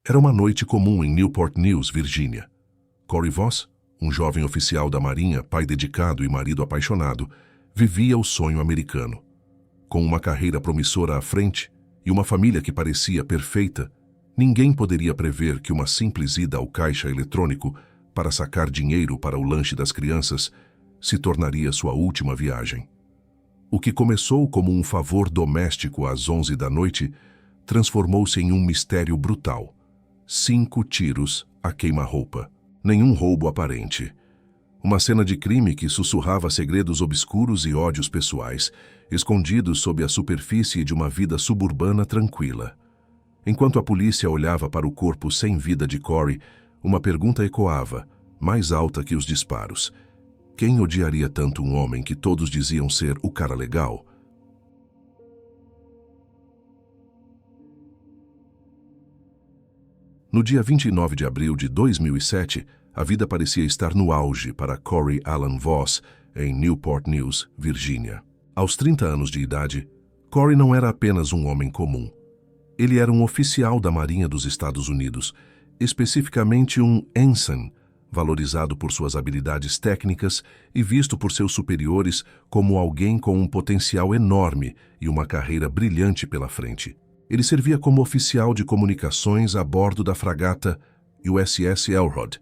Era uma noite comum em Newport News, Virgínia. Corey Voss, um jovem oficial da Marinha, pai dedicado e marido apaixonado, vivia o sonho americano. Com uma carreira promissora à frente e uma família que parecia perfeita, ninguém poderia prever que uma simples ida ao caixa eletrônico para sacar dinheiro para o lanche das crianças se tornaria sua última viagem. O que começou como um favor doméstico às 11 da noite transformou-se em um mistério brutal. 5 tiros a queima-roupa. Nenhum roubo aparente. Uma cena de crime que sussurrava segredos obscuros e ódios pessoais, escondidos sob a superfície de uma vida suburbana tranquila. Enquanto a polícia olhava para o corpo sem vida de Corey, uma pergunta ecoava, mais alta que os disparos. Quem odiaria tanto um homem que todos diziam ser o cara legal? No dia 29 de abril de 2007, a vida parecia estar no auge para Corey Alan Voss, em Newport News, Virgínia. Aos 30 anos de idade, Corey não era apenas um homem comum. Ele era um oficial da Marinha dos Estados Unidos, especificamente um ensign, valorizado por suas habilidades técnicas e visto por seus superiores como alguém com um potencial enorme e uma carreira brilhante pela frente. Ele servia como oficial de comunicações a bordo da fragata USS Elrod,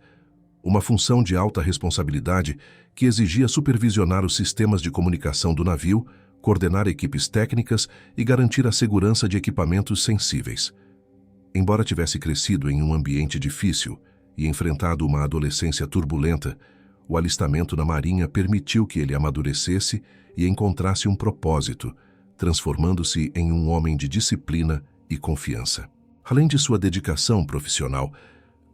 uma função de alta responsabilidade que exigia supervisionar os sistemas de comunicação do navio, coordenar equipes técnicas e garantir a segurança de equipamentos sensíveis. Embora tivesse crescido em um ambiente difícil e enfrentado uma adolescência turbulenta, o alistamento na Marinha permitiu que ele amadurecesse e encontrasse um propósito, transformando-se em um homem de disciplina e confiança. Além de sua dedicação profissional,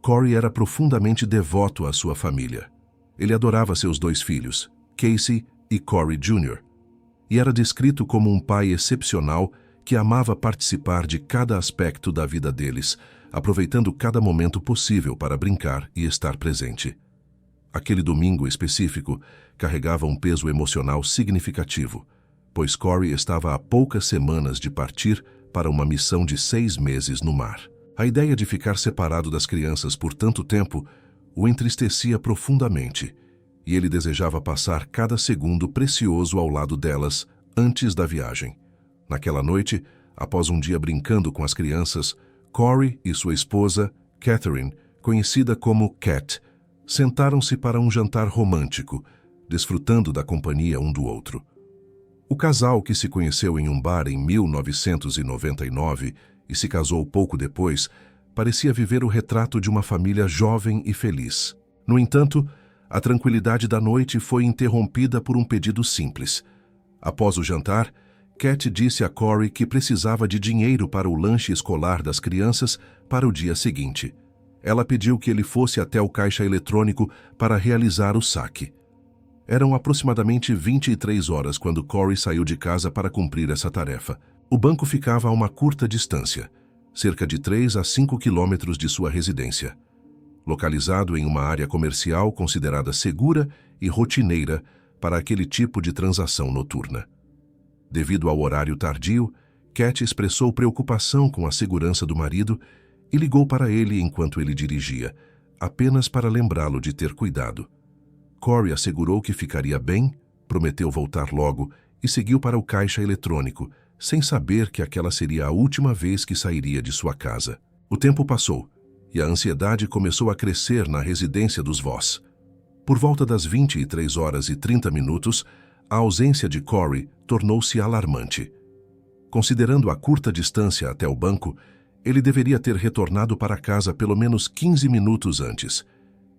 Corey era profundamente devoto à sua família. Ele adorava seus 2 filhos, Casey e Corey Jr., e era descrito como um pai excepcional que amava participar de cada aspecto da vida deles, aproveitando cada momento possível para brincar e estar presente. Aquele domingo específico carregava um peso emocional significativo, pois Corey estava a poucas semanas de partir para uma missão de 6 meses no mar. A ideia de ficar separado das crianças por tanto tempo o entristecia profundamente, e ele desejava passar cada segundo precioso ao lado delas antes da viagem. Naquela noite, após um dia brincando com as crianças, Corey e sua esposa, Catherine, conhecida como Cat, sentaram-se para um jantar romântico, desfrutando da companhia um do outro. O casal, que se conheceu em um bar em 1999 e se casou pouco depois, parecia viver o retrato de uma família jovem e feliz. No entanto, a tranquilidade da noite foi interrompida por um pedido simples. Após o jantar, Cat disse a Corey que precisava de dinheiro para o lanche escolar das crianças para o dia seguinte. Ela pediu que ele fosse até o caixa eletrônico para realizar o saque. Eram aproximadamente 23 horas quando Corey saiu de casa para cumprir essa tarefa. O banco ficava a uma curta distância, cerca de 3 a 5 quilômetros de sua residência. Localizado em uma área comercial considerada segura e rotineira para aquele tipo de transação noturna. Devido ao horário tardio, Cat expressou preocupação com a segurança do marido e ligou para ele enquanto ele dirigia, apenas para lembrá-lo de ter cuidado. Corey assegurou que ficaria bem, prometeu voltar logo e seguiu para o caixa eletrônico, sem saber que aquela seria a última vez que sairia de sua casa. O tempo passou e a ansiedade começou a crescer na residência dos Voss. Por volta das 23 horas e 30 minutos, a ausência de Corey tornou-se alarmante. Considerando a curta distância até o banco, ele deveria ter retornado para casa pelo menos 15 minutos antes.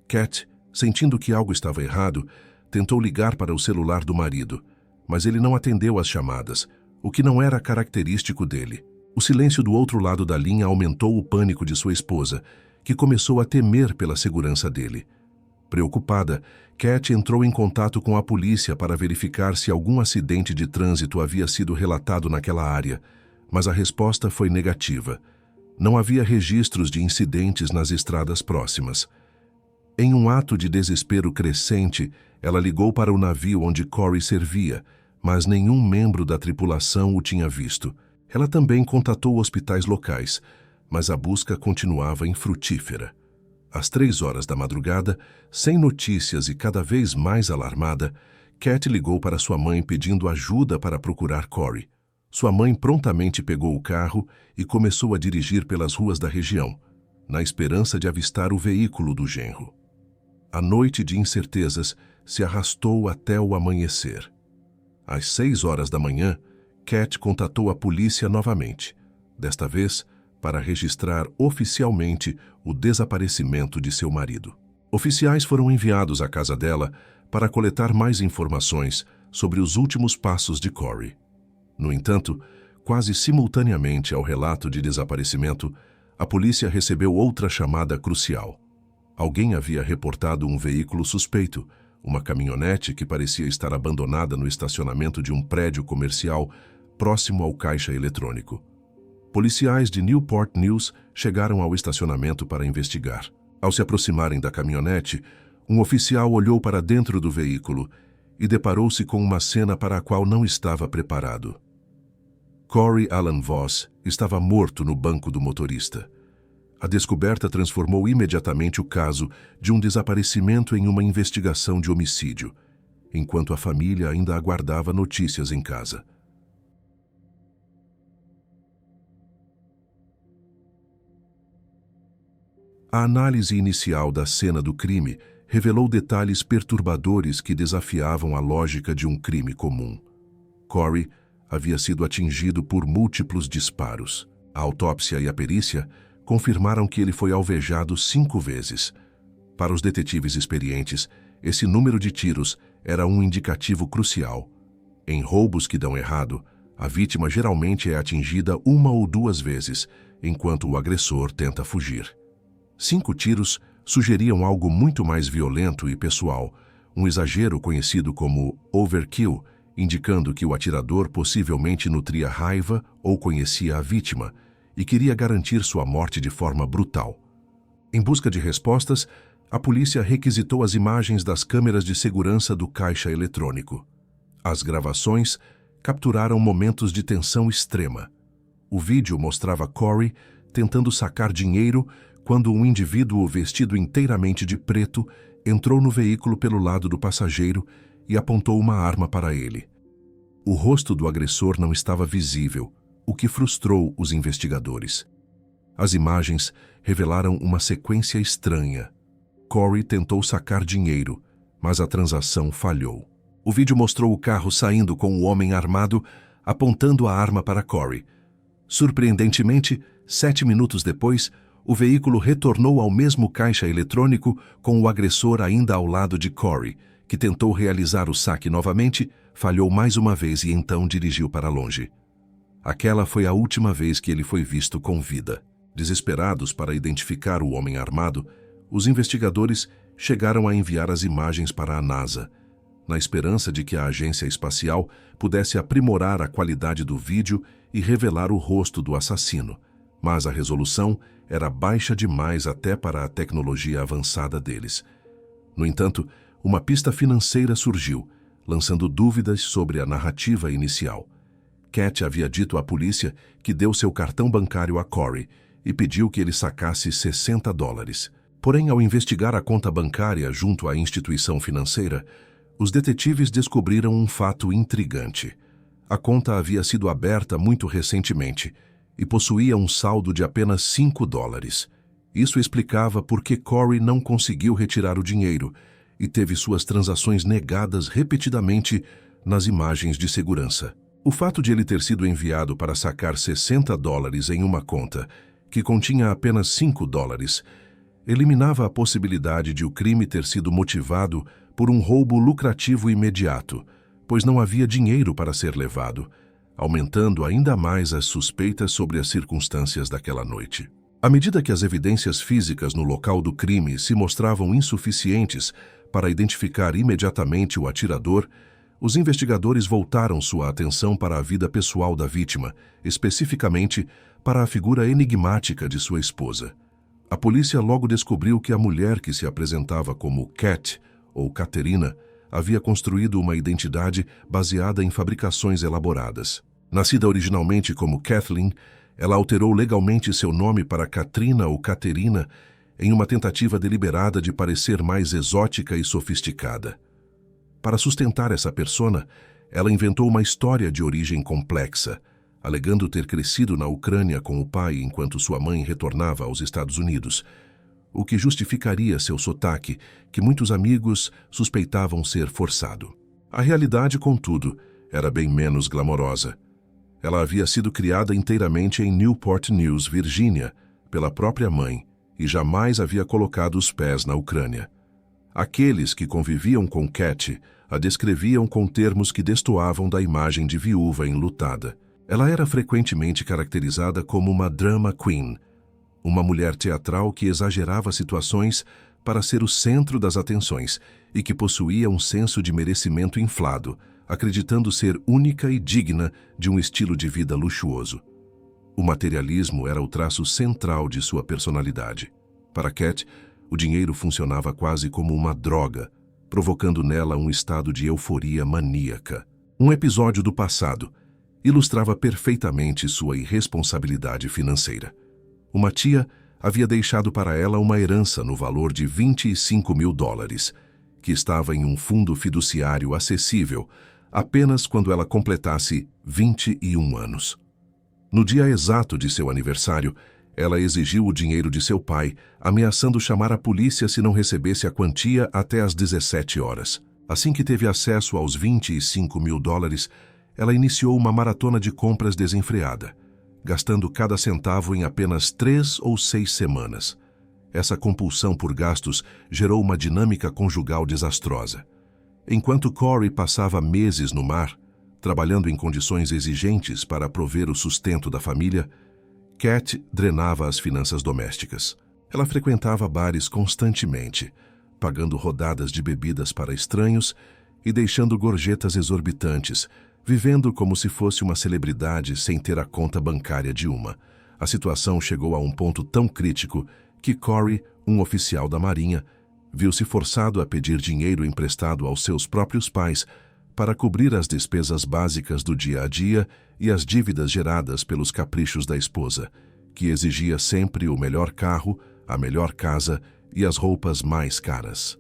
Cat, sentindo que algo estava errado, tentou ligar para o celular do marido, mas ele não atendeu às chamadas, o que não era característico dele. O silêncio do outro lado da linha aumentou o pânico de sua esposa, que começou a temer pela segurança dele. Preocupada, Cat entrou em contato com a polícia para verificar se algum acidente de trânsito havia sido relatado naquela área, mas a resposta foi negativa. Não havia registros de incidentes nas estradas próximas. Em um ato de desespero crescente, ela ligou para o navio onde Corey servia, mas nenhum membro da tripulação o tinha visto. Ela também contatou hospitais locais, mas a busca continuava infrutífera. Às 3 horas da madrugada, sem notícias e cada vez mais alarmada, Cat ligou para sua mãe pedindo ajuda para procurar Corey. Sua mãe prontamente pegou o carro e começou a dirigir pelas ruas da região, na esperança de avistar o veículo do genro. A noite de incertezas se arrastou até o amanhecer. Às 6 horas da manhã, Cat contatou a polícia novamente, desta vez para registrar oficialmente o desaparecimento de seu marido. Oficiais foram enviados à casa dela para coletar mais informações sobre os últimos passos de Corey. No entanto, quase simultaneamente ao relato de desaparecimento, a polícia recebeu outra chamada crucial. Alguém havia reportado um veículo suspeito, uma caminhonete que parecia estar abandonada no estacionamento de um prédio comercial próximo ao caixa eletrônico. Policiais de Newport News chegaram ao estacionamento para investigar. Ao se aproximarem da caminhonete, um oficial olhou para dentro do veículo e deparou-se com uma cena para a qual não estava preparado. Corey Alan Voss estava morto no banco do motorista. A descoberta transformou imediatamente o caso de um desaparecimento em uma investigação de homicídio, enquanto a família ainda aguardava notícias em casa. A análise inicial da cena do crime revelou detalhes perturbadores que desafiavam a lógica de um crime comum. Corey havia sido atingido por múltiplos disparos. A autópsia e a perícia confirmaram que ele foi alvejado 5 vezes. Para os detetives experientes, esse número de tiros era um indicativo crucial. Em roubos que dão errado, a vítima geralmente é atingida 1 ou 2 vezes, enquanto o agressor tenta fugir. 5 tiros sugeriam algo muito mais violento e pessoal, um exagero conhecido como overkill, indicando que o atirador possivelmente nutria raiva ou conhecia a vítima e queria garantir sua morte de forma brutal. Em busca de respostas, a polícia requisitou as imagens das câmeras de segurança do caixa eletrônico. As gravações capturaram momentos de tensão extrema. O vídeo mostrava Corey tentando sacar dinheiro quando um indivíduo vestido inteiramente de preto entrou no veículo pelo lado do passageiro e apontou uma arma para ele. O rosto do agressor não estava visível, o que frustrou os investigadores. As imagens revelaram uma sequência estranha. Corey tentou sacar dinheiro, mas a transação falhou. O vídeo mostrou o carro saindo com o homem armado, apontando a arma para Corey. Surpreendentemente, 7 minutos depois, o veículo retornou ao mesmo caixa eletrônico com o agressor ainda ao lado de Corey, que tentou realizar o saque novamente, falhou mais uma vez e então dirigiu para longe. Aquela foi a última vez que ele foi visto com vida. Desesperados para identificar o homem armado, os investigadores chegaram a enviar as imagens para a NASA, na esperança de que a agência espacial pudesse aprimorar a qualidade do vídeo e revelar o rosto do assassino, mas a resolução era baixa demais até para a tecnologia avançada deles. No entanto, uma pista financeira surgiu, lançando dúvidas sobre a narrativa inicial. Cat havia dito à polícia que deu seu cartão bancário a Corey e pediu que ele sacasse $60. Porém, ao investigar a conta bancária junto à instituição financeira, os detetives descobriram um fato intrigante. A conta havia sido aberta muito recentemente e possuía um saldo de apenas $5. Isso explicava por que Corey não conseguiu retirar o dinheiro e teve suas transações negadas repetidamente nas imagens de segurança. O fato de ele ter sido enviado para sacar $60 em uma conta que continha apenas $5 eliminava a possibilidade de o crime ter sido motivado por um roubo lucrativo imediato, pois não havia dinheiro para ser levado, aumentando ainda mais as suspeitas sobre as circunstâncias daquela noite. À medida que as evidências físicas no local do crime se mostravam insuficientes para identificar imediatamente o atirador, os investigadores voltaram sua atenção para a vida pessoal da vítima, especificamente para a figura enigmática de sua esposa. A polícia logo descobriu que a mulher que se apresentava como Cat, ou Caterina, havia construído uma identidade baseada em fabricações elaboradas. Nascida originalmente como Kathleen, Ela alterou legalmente seu nome para Katrina ou Caterina em uma tentativa deliberada de parecer mais exótica e sofisticada. Para sustentar essa persona, ela inventou uma história de origem complexa, alegando ter crescido na Ucrânia com o pai enquanto sua mãe retornava aos Estados Unidos, o que justificaria seu sotaque, que muitos amigos suspeitavam ser forçado. A realidade, contudo, era bem menos glamourosa. Ela havia sido criada inteiramente em Newport News, Virgínia, pela própria mãe, e jamais havia colocado os pés na Ucrânia. Aqueles que conviviam com Cat a descreviam com termos que destoavam da imagem de viúva enlutada. Ela era frequentemente caracterizada como uma drama queen, uma mulher teatral que exagerava situações para ser o centro das atenções e que possuía um senso de merecimento inflado, acreditando ser única e digna de um estilo de vida luxuoso. O materialismo era o traço central de sua personalidade. Para Cat, o dinheiro funcionava quase como uma droga, provocando nela um estado de euforia maníaca. Um episódio do passado ilustrava perfeitamente sua irresponsabilidade financeira. Uma tia havia deixado para ela uma herança no valor de $25.000, que estava em um fundo fiduciário acessível apenas quando ela completasse 21 anos. No dia exato de seu aniversário, ela exigiu o dinheiro de seu pai, ameaçando chamar a polícia se não recebesse a quantia até às 17 horas. Assim que teve acesso aos $25.000, ela iniciou uma maratona de compras desenfreada, gastando cada centavo em apenas 3 ou 6 semanas. Essa compulsão por gastos gerou uma dinâmica conjugal desastrosa. Enquanto Corey passava meses no mar, trabalhando em condições exigentes para prover o sustento da família, Cat drenava as finanças domésticas. Ela frequentava bares constantemente, pagando rodadas de bebidas para estranhos e deixando gorjetas exorbitantes, vivendo como se fosse uma celebridade sem ter a conta bancária de uma. A situação chegou a um ponto tão crítico que Corey, um oficial da Marinha, viu-se forçado a pedir dinheiro emprestado aos seus próprios pais para cobrir as despesas básicas do dia a dia e as dívidas geradas pelos caprichos da esposa, que exigia sempre o melhor carro, a melhor casa e as roupas mais caras.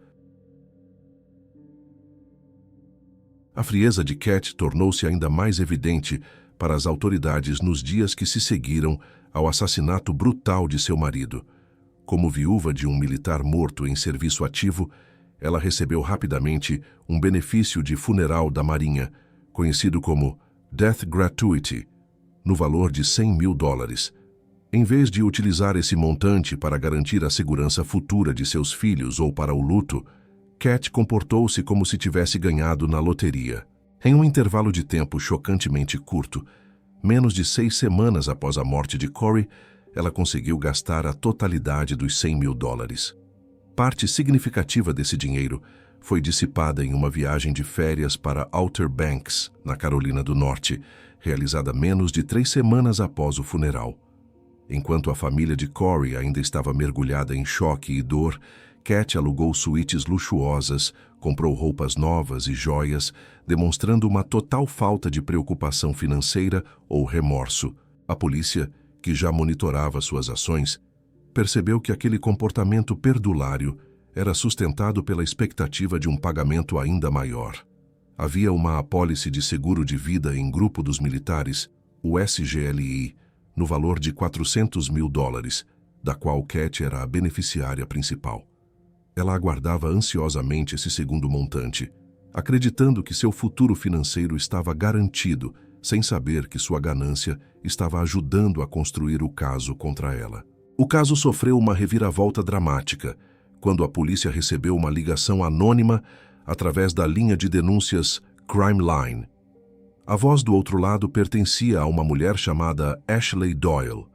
A frieza de Cat tornou-se ainda mais evidente para as autoridades nos dias que se seguiram ao assassinato brutal de seu marido. Como viúva de um militar morto em serviço ativo, ela recebeu rapidamente um benefício de funeral da Marinha, conhecido como Death Gratuity, no valor de $100.000. Em vez de utilizar esse montante para garantir a segurança futura de seus filhos ou para o luto, Cat comportou-se como se tivesse ganhado na loteria. Em um intervalo de tempo chocantemente curto, menos de 6 semanas após a morte de Corey, ela conseguiu gastar a totalidade dos $100.000. Parte significativa desse dinheiro foi dissipada em uma viagem de férias para Outer Banks, na Carolina do Norte, realizada menos de 3 semanas após o funeral. Enquanto a família de Corey ainda estava mergulhada em choque e dor, Cat alugou suítes luxuosas, comprou roupas novas e joias, demonstrando uma total falta de preocupação financeira ou remorso. A polícia, que já monitorava suas ações, percebeu que aquele comportamento perdulário era sustentado pela expectativa de um pagamento ainda maior. Havia uma apólice de seguro de vida em grupo dos militares, o SGLI, no valor de $400.000, da qual Cat era a beneficiária principal. Ela aguardava ansiosamente esse segundo montante, acreditando que seu futuro financeiro estava garantido, sem saber que sua ganância estava ajudando a construir o caso contra ela. O caso sofreu uma reviravolta dramática quando a polícia recebeu uma ligação anônima através da linha de denúncias Crime Line. A voz do outro lado pertencia a uma mulher chamada Ashley Doyle,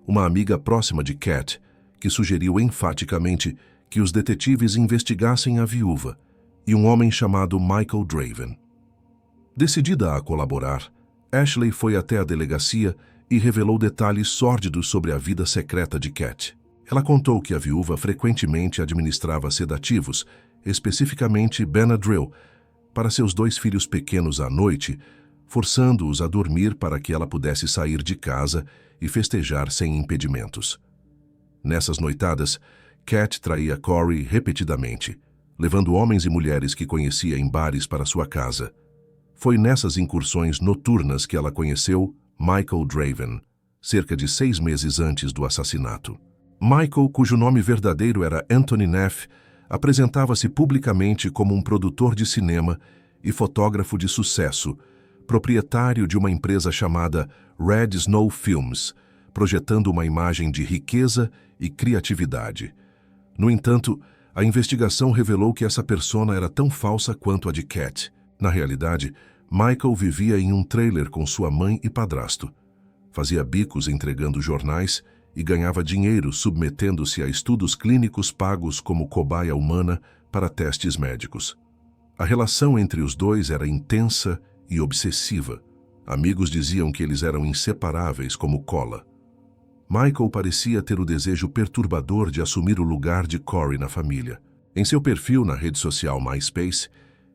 uma amiga próxima de Cat, que sugeriu enfaticamente que os detetives investigassem a viúva, e um homem chamado Michael Draven. Decidida a colaborar, Ashley foi até a delegacia e revelou detalhes sórdidos sobre a vida secreta de Cat. Ela contou que a viúva frequentemente administrava sedativos, especificamente Benadryl, para seus 2 filhos pequenos à noite, forçando-os a dormir para que ela pudesse sair de casa e festejar sem impedimentos. Nessas noitadas, Cat traía Corey repetidamente, levando homens e mulheres que conhecia em bares para sua casa. Foi nessas incursões noturnas que ela conheceu Michael Draven, cerca de 6 meses antes do assassinato. Michael, cujo nome verdadeiro era Anthony Neff, apresentava-se publicamente como um produtor de cinema e fotógrafo de sucesso, proprietário de uma empresa chamada Red Snow Films, projetando uma imagem de riqueza e criatividade. No entanto, a investigação revelou que essa persona era tão falsa quanto a de Cat. Na realidade, Michael vivia em um trailer com sua mãe e padrasto. Fazia bicos entregando jornais e ganhava dinheiro submetendo-se a estudos clínicos pagos como cobaia humana para testes médicos. A relação entre os dois era intensa e obsessiva. Amigos diziam que eles eram inseparáveis como cola. Michael parecia ter o desejo perturbador de assumir o lugar de Corey na família. Em seu perfil na rede social MySpace,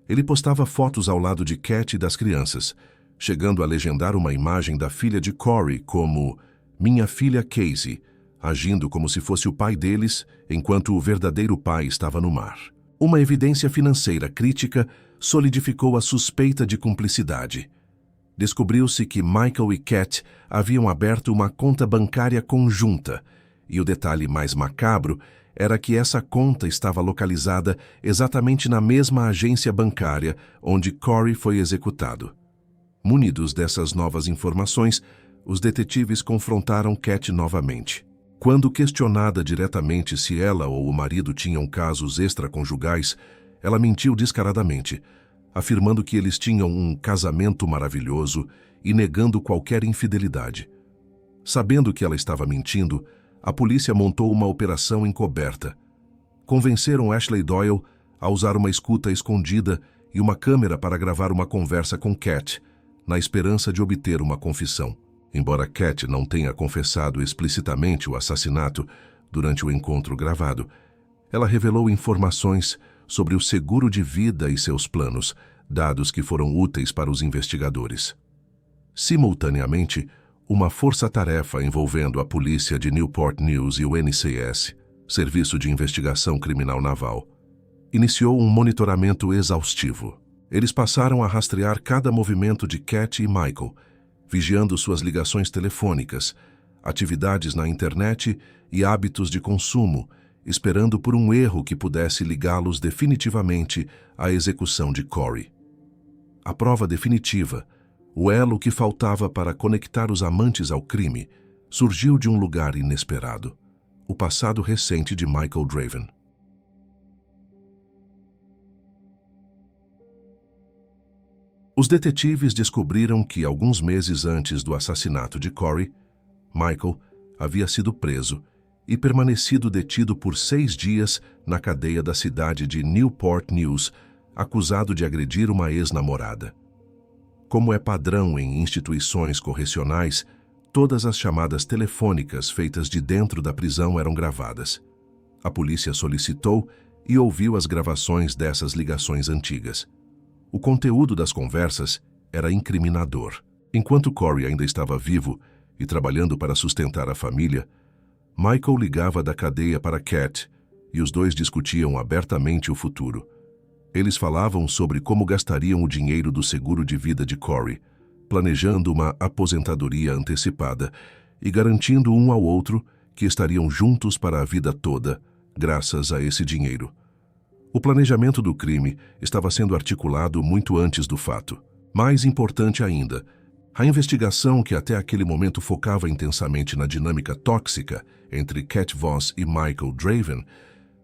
ele postava fotos ao lado de Cat e das crianças, chegando a legendar uma imagem da filha de Corey como "Minha filha Casey", agindo como se fosse o pai deles, enquanto o verdadeiro pai estava no mar. Uma evidência financeira crítica solidificou a suspeita de cumplicidade. Descobriu-se que Michael e Cat haviam aberto uma conta bancária conjunta, e o detalhe mais macabro era que essa conta estava localizada exatamente na mesma agência bancária onde Corey foi executado. Munidos dessas novas informações, os detetives confrontaram Cat novamente. Quando questionada diretamente se ela ou o marido tinham casos extraconjugais, ela mentiu descaradamente, afirmando que eles tinham um casamento maravilhoso e negando qualquer infidelidade. Sabendo que ela estava mentindo, a polícia montou uma operação encoberta. Convenceram Ashley Doyle a usar uma escuta escondida e uma câmera para gravar uma conversa com Cat, na esperança de obter uma confissão. Embora Cat não tenha confessado explicitamente o assassinato durante o encontro gravado, ela revelou informações sobre o seguro de vida e seus planos, dados que foram úteis para os investigadores. Simultaneamente, uma força-tarefa envolvendo a polícia de Newport News e o NCS, Serviço de Investigação Criminal Naval, iniciou um monitoramento exaustivo. Eles passaram a rastrear cada movimento de Cat e Michael, vigiando suas ligações telefônicas, atividades na internet e hábitos de consumo, esperando por um erro que pudesse ligá-los definitivamente à execução de Corey. A prova definitiva, o elo que faltava para conectar os amantes ao crime, surgiu de um lugar inesperado: o passado recente de Michael Draven. Os detetives descobriram que, alguns meses antes do assassinato de Corey, Michael havia sido preso e permanecido detido por 6 dias na cadeia da cidade de Newport News, acusado de agredir uma ex-namorada. Como é padrão em instituições correcionais, todas as chamadas telefônicas feitas de dentro da prisão eram gravadas. A polícia solicitou e ouviu as gravações dessas ligações antigas. O conteúdo das conversas era incriminador. Enquanto Corey ainda estava vivo e trabalhando para sustentar a família, Michael ligava da cadeia para Cat e os dois discutiam abertamente o futuro. Eles falavam sobre como gastariam o dinheiro do seguro de vida de Corey, planejando uma aposentadoria antecipada e garantindo um ao outro que estariam juntos para a vida toda, graças a esse dinheiro. O planejamento do crime estava sendo articulado muito antes do fato. Mais importante ainda, a investigação, que até aquele momento focava intensamente na dinâmica tóxica entre Cat Voss e Michael Draven,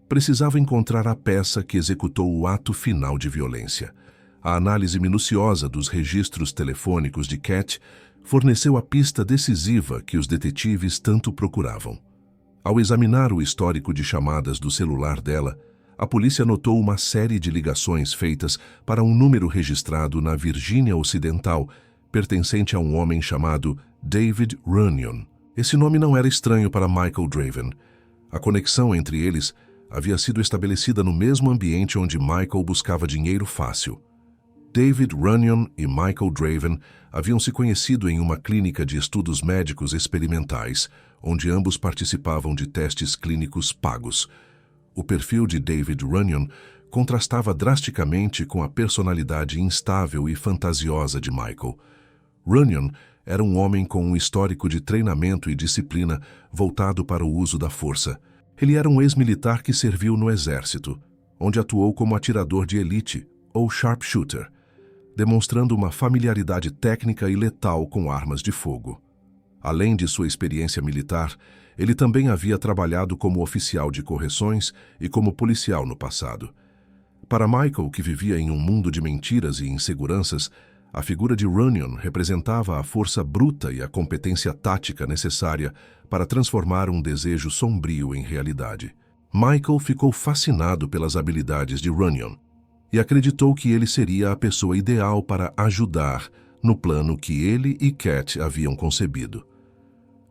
precisava encontrar a peça que executou o ato final de violência. A análise minuciosa dos registros telefônicos de Cat forneceu a pista decisiva que os detetives tanto procuravam. Ao examinar o histórico de chamadas do celular dela, a polícia notou uma série de ligações feitas para um número registrado na Virgínia Ocidental, pertencente a um homem chamado David Runyon. Esse nome não era estranho para Michael Draven. A conexão entre eles havia sido estabelecida no mesmo ambiente onde Michael buscava dinheiro fácil. David Runyon e Michael Draven haviam se conhecido em uma clínica de estudos médicos experimentais, onde ambos participavam de testes clínicos pagos. O perfil de David Runyon contrastava drasticamente com a personalidade instável e fantasiosa de Michael. Runyon era um homem com um histórico de treinamento e disciplina voltado para o uso da força. Ele era um ex-militar que serviu no exército, onde atuou como atirador de elite, ou sharpshooter, demonstrando uma familiaridade técnica e letal com armas de fogo. Além de sua experiência militar, ele também havia trabalhado como oficial de correções e como policial no passado. Para Michael, que vivia em um mundo de mentiras e inseguranças, a figura de Runyon representava a força bruta e a competência tática necessária para transformar um desejo sombrio em realidade. Michael ficou fascinado pelas habilidades de Runyon e acreditou que ele seria a pessoa ideal para ajudar no plano que ele e Cat haviam concebido.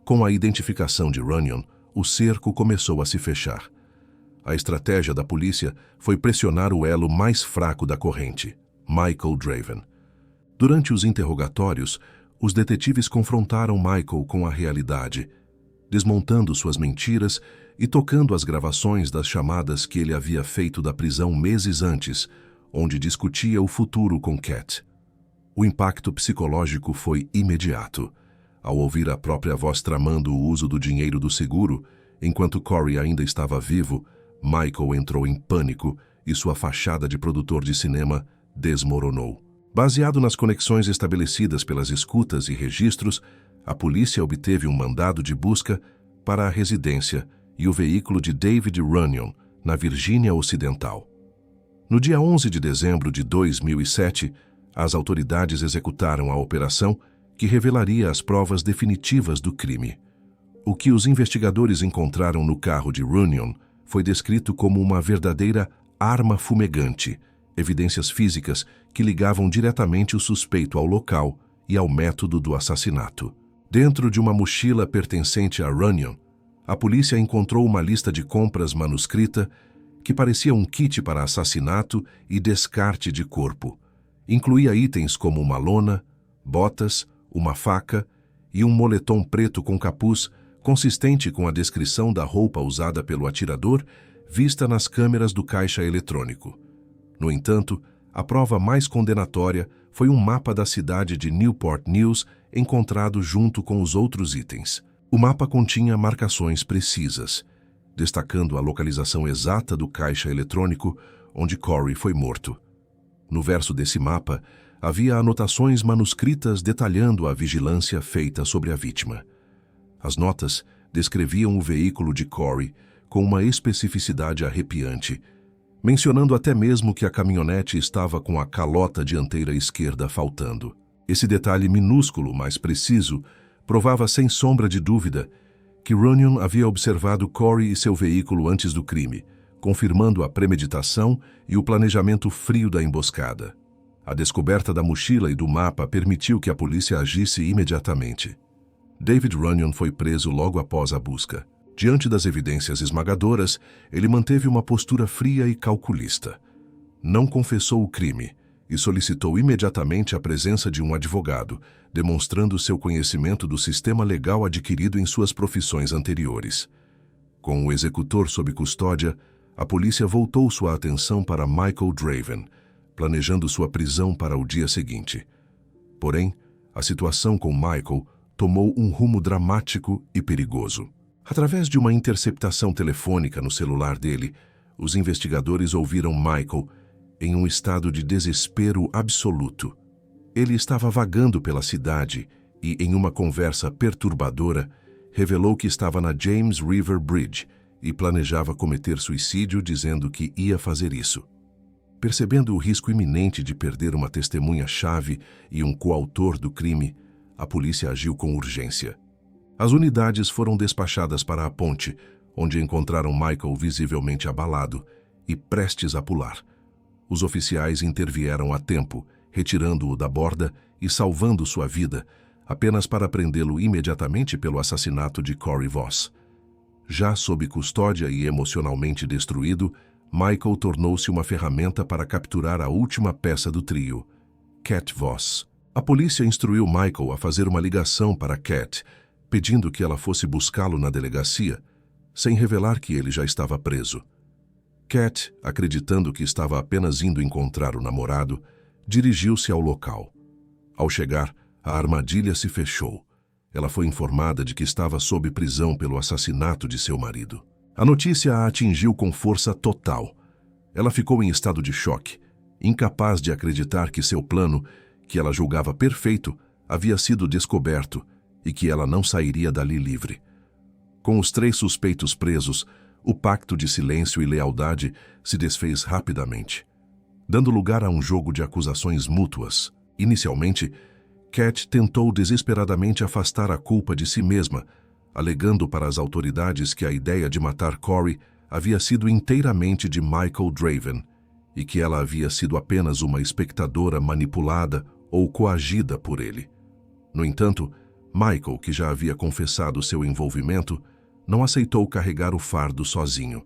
Com a identificação de Runyon, o cerco começou a se fechar. A estratégia da polícia foi pressionar o elo mais fraco da corrente, Michael Draven. Durante os interrogatórios, os detetives confrontaram Michael com a realidade, desmontando suas mentiras e tocando as gravações das chamadas que ele havia feito da prisão meses antes, onde discutia o futuro com Cat. O impacto psicológico foi imediato. Ao ouvir a própria voz tramando o uso do dinheiro do seguro, enquanto Corey ainda estava vivo, Michael entrou em pânico e sua fachada de produtor de cinema desmoronou. Baseado nas conexões estabelecidas pelas escutas e registros, a polícia obteve um mandado de busca para a residência e o veículo de David Runyon, na Virgínia Ocidental. No dia 11 de dezembro de 2007, as autoridades executaram a operação que revelaria as provas definitivas do crime. O que os investigadores encontraram no carro de Runyon foi descrito como uma verdadeira arma fumegante, evidências físicas que ligavam diretamente o suspeito ao local e ao método do assassinato. Dentro de uma mochila pertencente a Runyon, a polícia encontrou uma lista de compras manuscrita que parecia um kit para assassinato e descarte de corpo. Incluía itens como uma lona, botas, uma faca e um moletom preto com capuz consistente com a descrição da roupa usada pelo atirador vista nas câmeras do caixa eletrônico. No entanto, a prova mais condenatória foi um mapa da cidade de Newport News encontrado junto com os outros itens. O mapa continha marcações precisas, destacando a localização exata do caixa eletrônico onde Corey foi morto. No verso desse mapa, havia anotações manuscritas detalhando a vigilância feita sobre a vítima. As notas descreviam o veículo de Corey com uma especificidade arrepiante, mencionando até mesmo que a caminhonete estava com a calota dianteira esquerda faltando. Esse detalhe minúsculo, mas preciso, provava sem sombra de dúvida que Runyon havia observado Corey e seu veículo antes do crime, confirmando a premeditação e o planejamento frio da emboscada. A descoberta da mochila e do mapa permitiu que a polícia agisse imediatamente. David Runyon foi preso logo após a busca. Diante das evidências esmagadoras, ele manteve uma postura fria e calculista. Não confessou o crime e solicitou imediatamente a presença de um advogado, demonstrando seu conhecimento do sistema legal adquirido em suas profissões anteriores. Com o executor sob custódia, a polícia voltou sua atenção para Michael Draven, planejando sua prisão para o dia seguinte. Porém, a situação com Michael tomou um rumo dramático e perigoso. Através de uma interceptação telefônica no celular dele, os investigadores ouviram Michael em um estado de desespero absoluto. Ele estava vagando pela cidade e, em uma conversa perturbadora, revelou que estava na James River Bridge e planejava cometer suicídio dizendo que ia fazer isso. Percebendo o risco iminente de perder uma testemunha-chave e um coautor do crime, a polícia agiu com urgência. As unidades foram despachadas para a ponte, onde encontraram Michael visivelmente abalado e prestes a pular. Os oficiais intervieram a tempo, retirando-o da borda e salvando sua vida, apenas para prendê-lo imediatamente pelo assassinato de Corey Voss. Já sob custódia e emocionalmente destruído, Michael tornou-se uma ferramenta para capturar a última peça do trio, Cat Voss. A polícia instruiu Michael a fazer uma ligação para Cat, pedindo que ela fosse buscá-lo na delegacia, sem revelar que ele já estava preso. Cat, acreditando que estava apenas indo encontrar o namorado, dirigiu-se ao local. Ao chegar, a armadilha se fechou. Ela foi informada de que estava sob prisão pelo assassinato de seu marido. A notícia a atingiu com força total. Ela ficou em estado de choque, incapaz de acreditar que seu plano, que ela julgava perfeito, havia sido descoberto e que ela não sairia dali livre. Com os 3 suspeitos presos, o pacto de silêncio e lealdade se desfez rapidamente, dando lugar a um jogo de acusações mútuas. Inicialmente, Cat tentou desesperadamente afastar a culpa de si mesma, alegando para as autoridades que a ideia de matar Corey havia sido inteiramente de Michael Draven e que ela havia sido apenas uma espectadora manipulada ou coagida por ele. No entanto, Michael, que já havia confessado seu envolvimento, não aceitou carregar o fardo sozinho.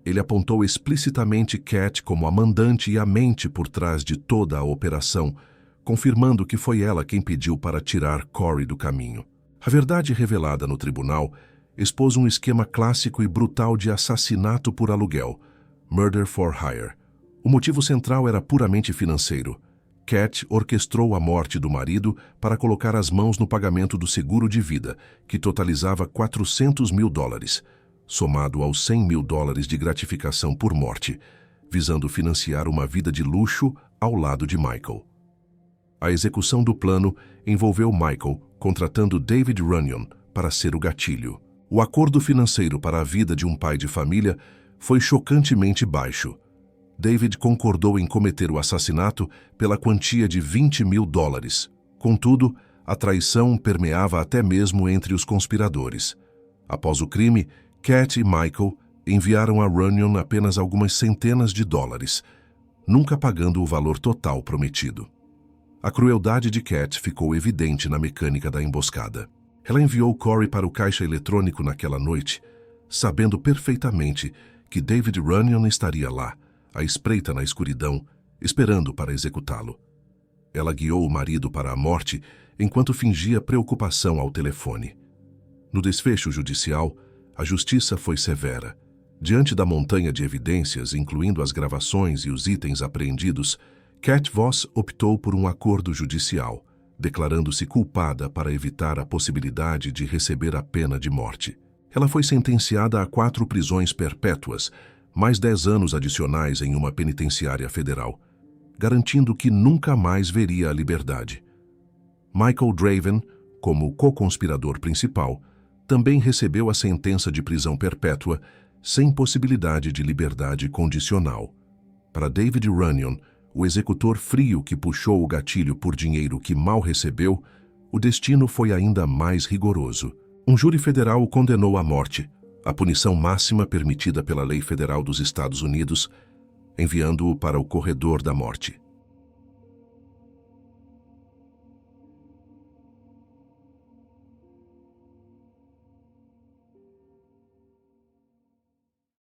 Ele apontou explicitamente Cat como a mandante e a mente por trás de toda a operação, confirmando que foi ela quem pediu para tirar Corey do caminho. A verdade revelada no tribunal expôs um esquema clássico e brutal de assassinato por aluguel, murder for hire. O motivo central era puramente financeiro. Cat orquestrou a morte do marido para colocar as mãos no pagamento do seguro de vida, que totalizava $400 mil, somado aos $100 mil de gratificação por morte, visando financiar uma vida de luxo ao lado de Michael. A execução do plano envolveu Michael contratando David Runyon para ser o gatilho. O acordo financeiro para a vida de um pai de família foi chocantemente baixo. David concordou em cometer o assassinato pela quantia de $20 mil. Contudo, a traição permeava até mesmo entre os conspiradores. Após o crime, Cat e Michael enviaram a Runyon apenas algumas centenas de dólares, nunca pagando o valor total prometido. A crueldade de Cat ficou evidente na mecânica da emboscada. Ela enviou Corey para o caixa eletrônico naquela noite, sabendo perfeitamente que David Runyon estaria lá, à espreita na escuridão, esperando para executá-lo. Ela guiou o marido para a morte enquanto fingia preocupação ao telefone. No desfecho judicial, a justiça foi severa. Diante da montanha de evidências, incluindo as gravações e os itens apreendidos, Cat Voss optou por um acordo judicial, declarando-se culpada para evitar a possibilidade de receber a pena de morte. Ela foi sentenciada a 4 prisões perpétuas, mais 10 anos adicionais em uma penitenciária federal, garantindo que nunca mais veria a liberdade. Michael Draven, como co-conspirador principal, também recebeu a sentença de prisão perpétua, sem possibilidade de liberdade condicional. Para David Runyon, o executor frio que puxou o gatilho por dinheiro que mal recebeu, o destino foi ainda mais rigoroso. Um júri federal o condenou à morte, a punição máxima permitida pela lei federal dos Estados Unidos, enviando-o para o corredor da morte.